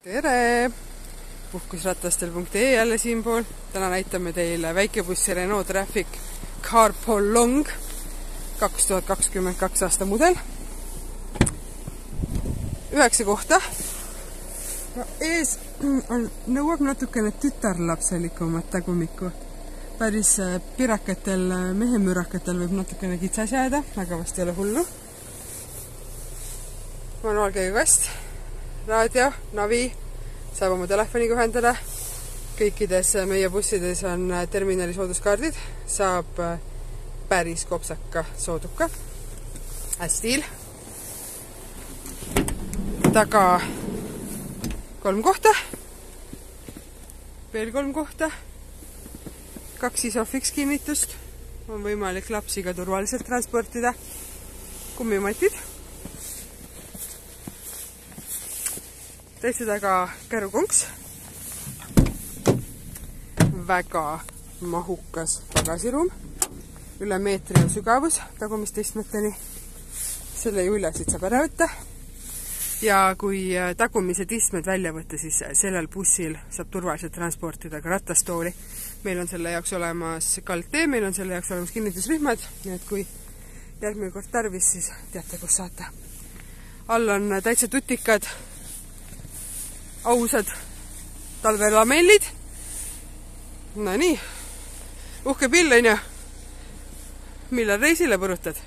Tere! Puhkusratastel.ee jälle siinpool. Täna näitame teile väikebussi Renault Traffic Carpool Long 2022 aasta mudel. 9 kohta. Ees nõuab natukene tütarlapselikumat tagumikku. Päris pirakatel, mehemürakatel võib natukene kitsas jääda, aga vast ei ole hullu. Manuaalkäigukast, raadio, navi, saab oma telefoniga ühendada. Kõikides meie bussides on terminali sooduskaardid, saab päris kopsaka sooduka. Stiil. Taga 3 kohta, veel 3 kohta, 2 ISOFIX kinnitust, on võimalik lapsi ka turvaliselt transportida, kummimatid, täitsa taga kärukonks, väga mahukas pagasiruum, üle meetri on sügavus tagumististmeteni, selle juljasid saab ära võtta. Ja kui tagumised istmed välja võtta, siis sellel bussil saab turvaliselt transportida ka ratastooli. Meil on selle jaoks olemas kaldtee, meil on selle jaoks olemas kinnitusrühmad, nii et kui järgmine kord tarvis, siis teate, kus saate. All on täitsa tutikad, ausad talvelamellid. No nii, uhke pill, on ju. Millal reisile põrutad?